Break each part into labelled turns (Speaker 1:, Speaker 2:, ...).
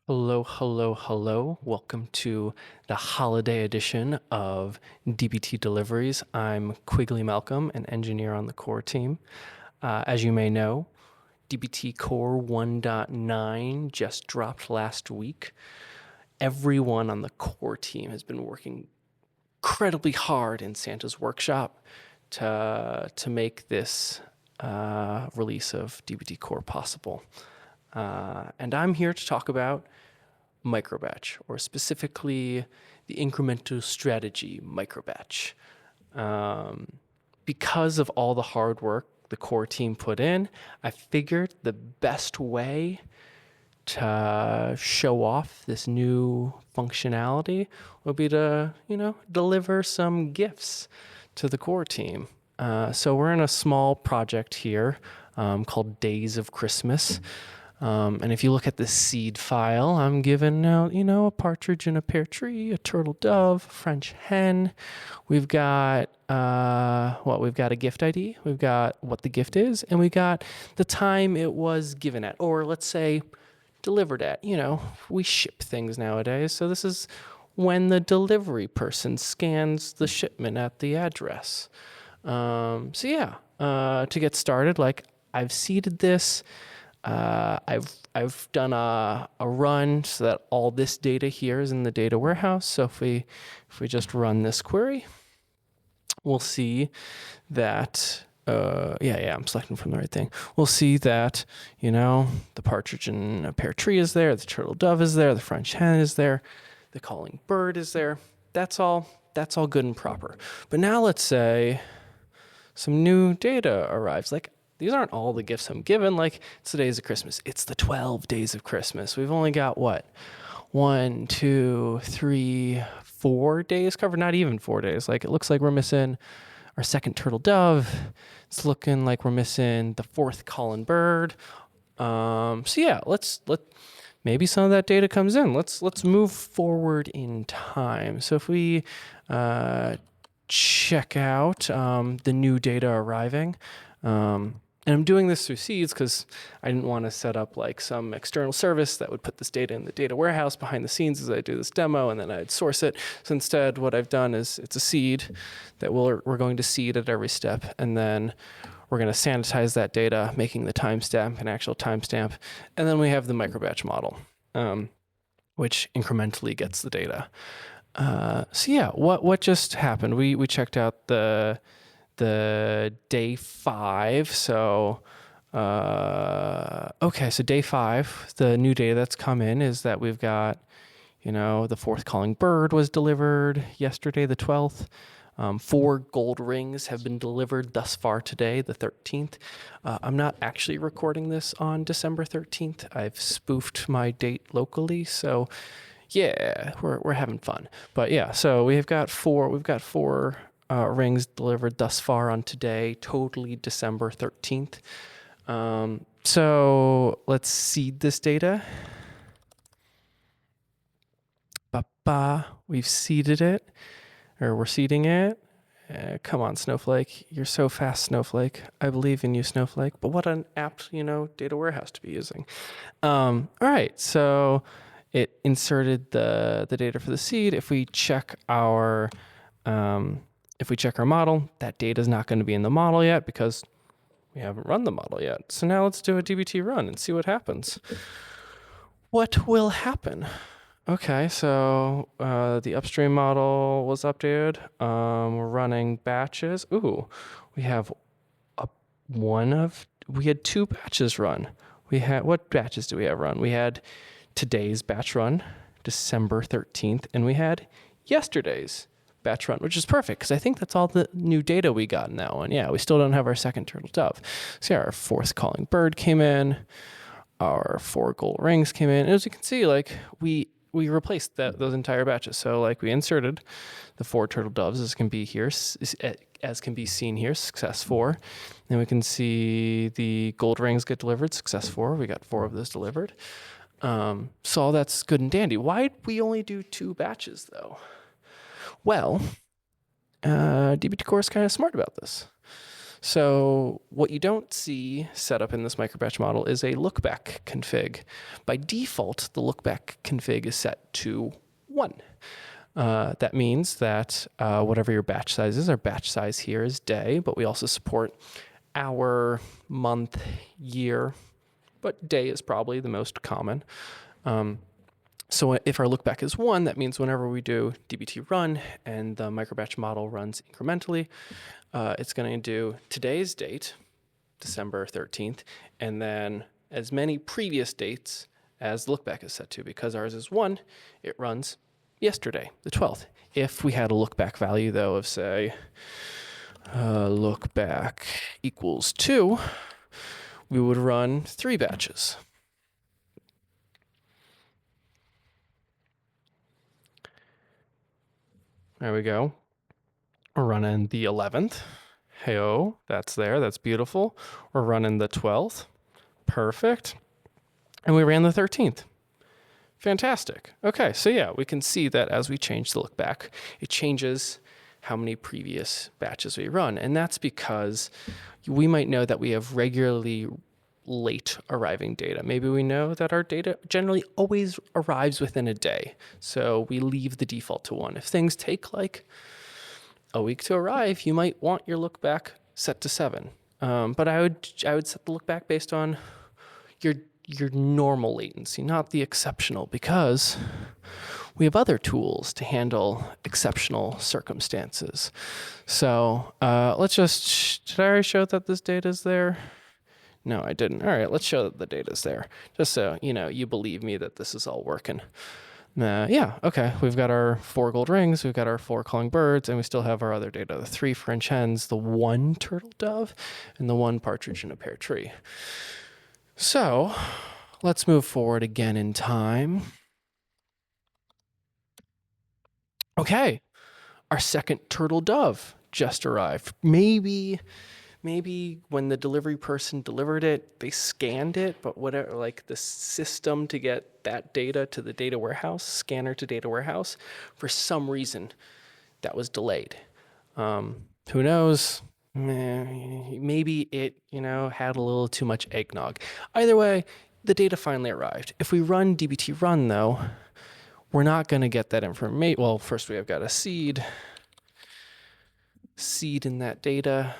Speaker 1: Hello, hello, hello. Welcome to the holiday edition of DBT Deliveries. I'm Quigley Malcom, an engineer on the core team. As you may know, DBT Core 1.9 just dropped last week. Everyone on the core team has been working incredibly hard in Santa's workshop to make this release of DBT Core possible. And I'm here to talk about microbatch, or specifically the incremental strategy microbatch. Because of all the hard work the core team put in, I figured the best way to show off this new functionality would be to, deliver some gifts to the core team. So we're in a small project here called Days of Christmas. And if you look at the seed file, I'm given out, a partridge in a pear tree, a turtle dove, a French hen. We've got, we've got a gift ID. We've got what the gift is, and we got the time it was given at, or let's say delivered at. We ship things nowadays. So this is when the delivery person scans the shipment at the address. To get started, I've seeded this. I've done a run so that all this data here is in the data warehouse. So if we just run this query, we'll see that I'm selecting from the right thing. We'll see that the partridge in a pear tree is there, the turtle dove is there, the French hen is there, the calling bird is there. That's all good and proper. But now let's say some new data arrives. These aren't all the gifts I'm given. It's the days of Christmas. It's the 12 days of Christmas. We've only got what? 1, 2, 3, 4 days covered. Not even 4 days. It looks like we're missing our second turtle dove. It's looking like we're missing the fourth calling bird. Maybe some of that data comes in. Let's move forward in time. So if we check out the new data arriving. And I'm doing this through seeds because I didn't want to set up some external service that would put this data in the data warehouse behind the scenes as I do this demo, and then I'd source it. So instead, what I've done is it's a seed that we're going to seed at every step, and then we're going to sanitize that data, making the timestamp an actual timestamp, and then we have the microbatch model, which incrementally gets the data. What just happened? We checked out the day 5. So day 5, the new data that's come in is that we've got, the fourth calling bird was delivered yesterday, the 12th. 4 gold rings have been delivered thus far today, the 13th. I'm not actually recording this on December 13th. I've spoofed my date locally, so yeah, we're having fun. But yeah, so we've got four rings delivered thus far on today, totally December 13th. So let's seed this data. We've seeded it, or we're seeding it. Come on, Snowflake. You're so fast, Snowflake. I believe in you, Snowflake. But what an apt, data warehouse to be using. All right, so it inserted the data for the seed. If we check our model, that data is not going to be in the model yet because we haven't run the model yet. So now let's do a DBT run and see what happens. What will happen? Okay, so the upstream model was updated. We're running batches. Ooh, we have we had 2 batches run. What batches do we have run? We had today's batch run, December 13th, and we had yesterday's batch run, which is perfect because I think that's all the new data we got in that one. Yeah, we still don't have our second turtle dove. So yeah, our fourth calling bird came in, our 4 gold rings came in. And as you can see, we replaced those entire batches. So we inserted the 4 turtle doves as can be seen here, success 4. Then we can see the gold rings get delivered, success 4. We got 4 of those delivered. So all that's good and dandy. Why'd we only do 2 batches though? Well, DBT Core is kind of smart about this. So what you don't see set up in this microbatch model is a lookback config. By default, the lookback config is set to 1. That means that whatever your batch size is, our batch size here is day, but we also support hour, month, year, but day is probably the most common. So if our lookback is 1, that means whenever we do dbt run and the microbatch model runs incrementally, it's going to do today's date, December 13th, and then as many previous dates as the lookback is set to. Because ours is 1, it runs yesterday, the 12th. If we had a lookback value, though, of, say, lookback equals 2, we would run 3 batches. There we go. We're running the 11th. Hey-oh, that's there. That's beautiful. We're running the 12th. Perfect. And we ran the 13th. Fantastic. Okay, so yeah, we can see that as we change the look back, it changes how many previous batches we run. And that's because we might know that we have regularly late arriving data. Maybe we know that our data generally always arrives within a day. So we leave the default to 1. If things take like a week to arrive, you might want your look back set to 7. But I would set the look back based on your normal latency, not the exceptional, because we have other tools to handle exceptional circumstances. So let's just, did I already show that this data is there? No, I didn't. All right, let's show that the data is there, just so you believe me that this is all working. Yeah, okay, we've got our 4 gold rings, we've got our 4 calling birds, and we still have our other data, the 3 French hens, the 1 turtle dove, and the 1 partridge in a pear tree. So let's move forward again in time. Okay, our second turtle dove just arrived. Maybe when the delivery person delivered it, they scanned it, but whatever, like the system to get that data to the data warehouse, scanner to data warehouse, for some reason that was delayed. Who knows? Maybe it, had a little too much eggnog. Either way, the data finally arrived. If we run dbt run, though, we're not going to get that information. Well, first we have got a seed in that data.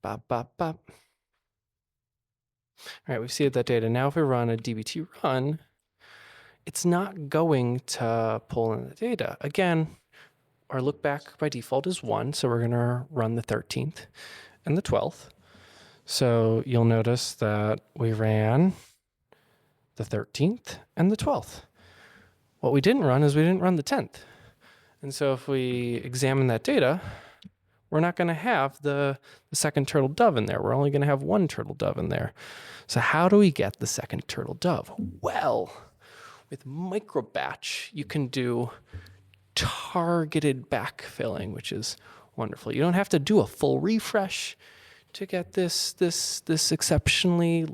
Speaker 1: Bop, bop, bop. All right, we've seeded that data. Now if we run a dbt run, it's not going to pull in the data. Again, our look back by default is 1, so we're going to run the 13th and the 12th. So you'll notice that we ran the 13th and the 12th. What we didn't run is we didn't run the 10th. And so if we examine that data, we're not going to have the second turtle dove in there. We're only going to have 1 turtle dove in there. So how do we get the second turtle dove? Well, with microbatch, you can do targeted backfilling, which is wonderful. You don't have to do a full refresh to get this exceptionally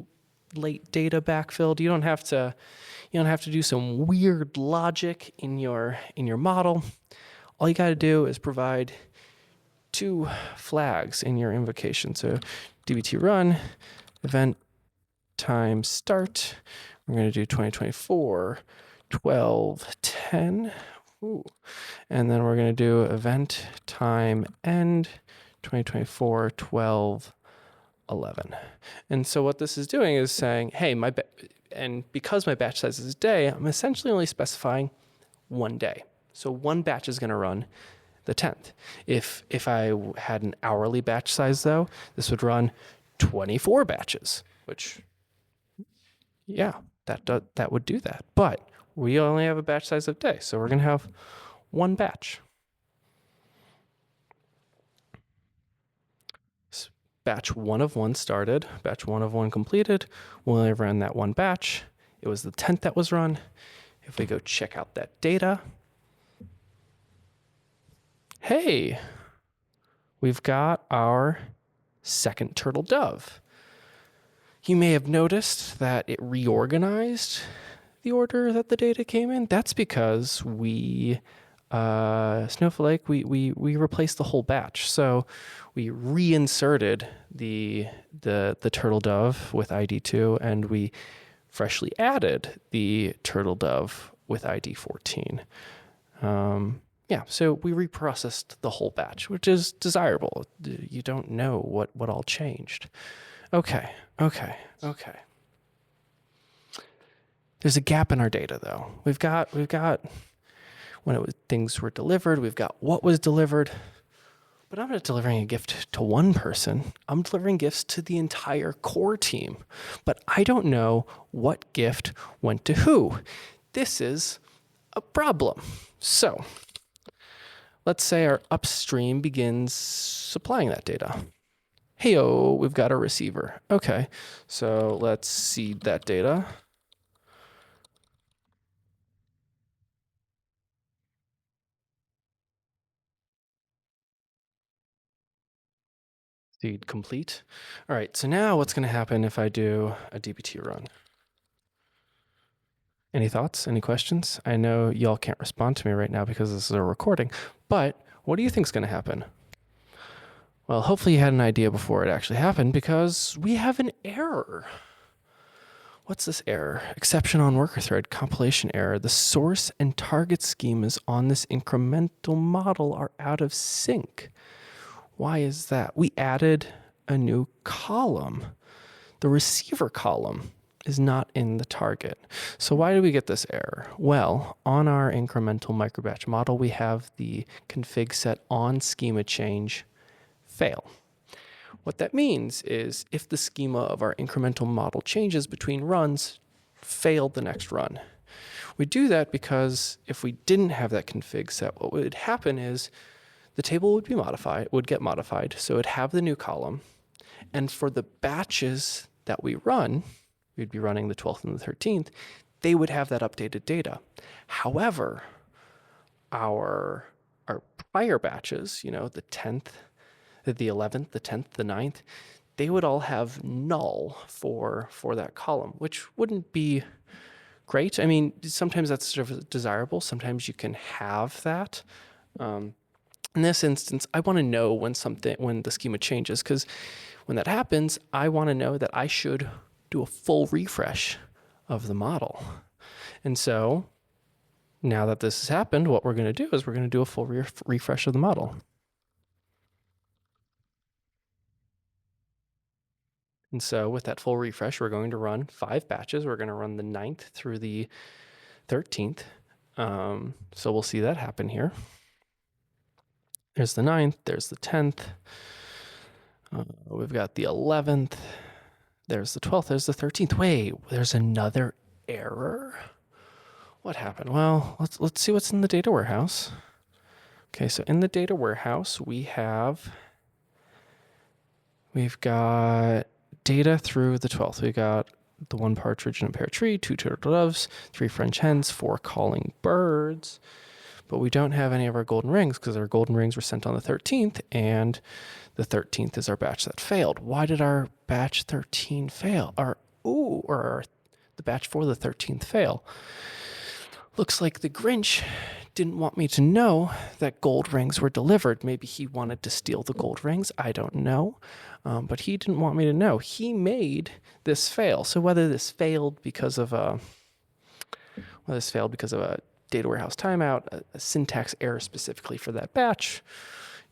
Speaker 1: late data backfilled. You don't have to do some weird logic in your model. All you got to do is provide 2 flags in your invocation. So dbt run, event time start. We're going to do 2024, 12, 10. Ooh. And then we're going to do event time end, 2024, 12, 11. And so what this is doing is saying, hey, and because my batch size is a day, I'm essentially only specifying 1 day. So 1 batch is going to run the 10th. If I had an hourly batch size, though, this would run 24 batches, which, yeah, that would do that. But we only have a batch size of day, so we're going to have 1 batch. Batch 1 of 1 started, batch 1 of 1 completed. We only ran that 1 batch. It was the 10th that was run. If we go check out that data, hey, we've got our second turtle dove. You may have noticed that it reorganized the order that the data came in. That's because we Snowflake, we replaced the whole batch. So we reinserted the turtle dove with ID2, and we freshly added the turtle dove with ID 14. Yeah, so we reprocessed the whole batch, which is desirable. You don't know what all changed. Okay. There's a gap in our data, though. We've got when things were delivered. We've got what was delivered. But I'm not delivering a gift to one person. I'm delivering gifts to the entire core team. But I don't know what gift went to who. This is a problem. So let's say our upstream begins supplying that data. Heyo, we've got a receiver. Okay, so let's seed that data. Seed complete. All right, so now what's going to happen if I do a dbt run? Any thoughts? Any questions? I know y'all can't respond to me right now because this is a recording, but what do you think is going to happen? Well, hopefully you had an idea before it actually happened because we have an error. What's this error? Exception on worker thread, compilation error. The source and target schemas on this incremental model are out of sync. Why is that? We added a new column. The receiver column is not in the target. So why do we get this error? Well, on our incremental microbatch model, we have the config set on schema change fail. What that means is if the schema of our incremental model changes between runs, fail the next run. We do that because if we didn't have that config set, what would happen is the table would get modified, so it'd have the new column, and for the batches that we run, we'd be running the 12th and the 13th, they would have that updated data. However, our prior batches, the 10th, the 11th, the 10th, the 9th, they would all have null for that column, which wouldn't be great. I mean, sometimes that's sort of desirable. Sometimes you can have that. In this instance, I want to know when the schema changes, because when that happens, I want to know that I should do a full refresh of the model. And so now that this has happened, what we're going to do is we're going to do a full refresh of the model. And so with that full refresh, we're going to run 5 batches. We're going to run the 9th through the 13th. So we'll see that happen here. There's the 9th, there's the 10th. We've got the 11th. There's the 12th, there's the 13th. Wait, there's another error? What happened? Well, let's see what's in the data warehouse. Okay, so in the data warehouse, we've got data through the 12th. We got the 1 partridge in a pear tree, 2 turtle doves, 3 French hens, 4 calling birds. But we don't have any of our golden rings because our golden rings were sent on the 13th, and the 13th is our batch that failed. Why did our batch 13 fail? The batch for the 13th fail. Looks like the Grinch didn't want me to know that gold rings were delivered. Maybe he wanted to steal the gold rings. I don't know. But he didn't want me to know. He made this fail. So whether this failed because of a data warehouse timeout, a syntax error specifically for that batch,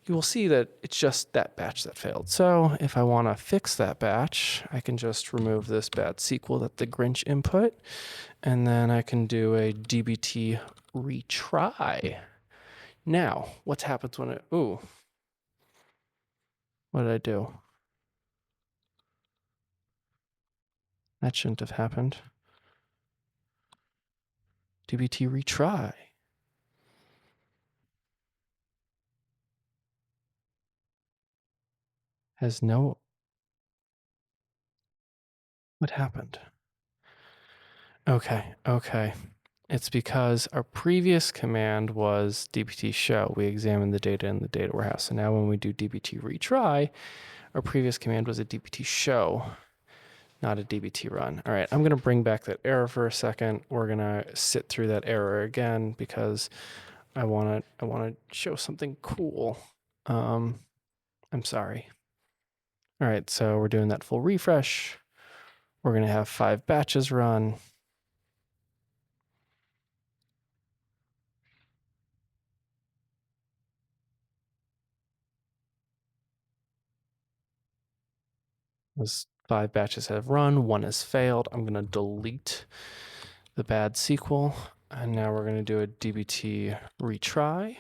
Speaker 1: you will see that it's just that batch that failed. So if I want to fix that batch, I can just remove this bad SQL that the Grinch input, and then I can do a dbt retry. Now, what happens when what did I do? That shouldn't have happened. dbt retry. What happened? Okay. It's because our previous command was dbt show. We examined the data in the data warehouse. And now when we do dbt retry, our previous command was a dbt show, not a dbt run. All right, I'm going to bring back that error for a second. We're going to sit through that error again because I want to show something cool. I'm sorry. All right, so we're doing that full refresh. We're going to have 5 batches run. Those 5 batches have run, 1 has failed. I'm going to delete the bad SQL, and now we're going to do a dbt retry.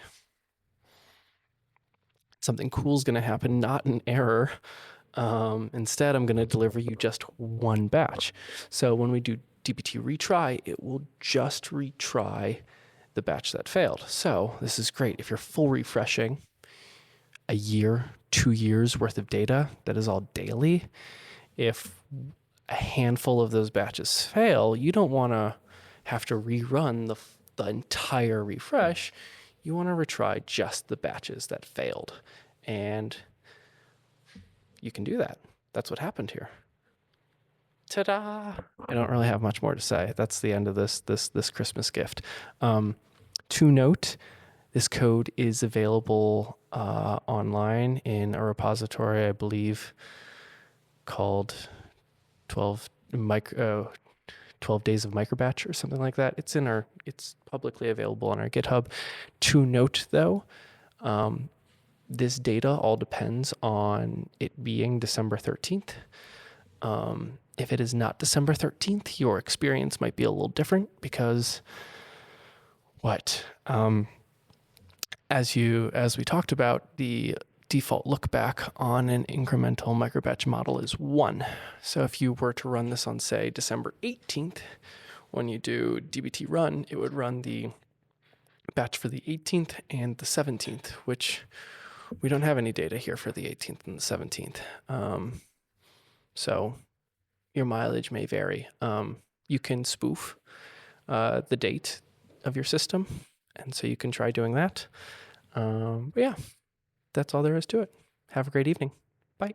Speaker 1: Something cool is going to happen, not an error. Instead, I'm going to deliver you just 1 batch. So when we do dbt retry, it will just retry the batch that failed. So this is great. If you're full refreshing a year, 2 years worth of data, that is all daily. If a handful of those batches fail, you don't want to have to rerun the entire refresh. You want to retry just the batches that failed. And you can do that. That's what happened here. Ta-da! I don't really have much more to say. That's the end of this Christmas gift. To note, this code is available online in a repository, I believe, called 12 days of microbatch or something like that. It's publicly available on our GitHub. To note, though, this data all depends on it being December 13th. If it is not December 13th, your experience might be a little different because as we talked about, the default lookback on an incremental microbatch model is 1. So if you were to run this on, say, December 18th, when you do dbt run, it would run the batch for the 18th and the 17th, which we don't have any data here for the 18th and the 17th. So your mileage may vary. You can spoof the date of your system, and so you can try doing that. But yeah, that's all there is to it. Have a great evening. Bye.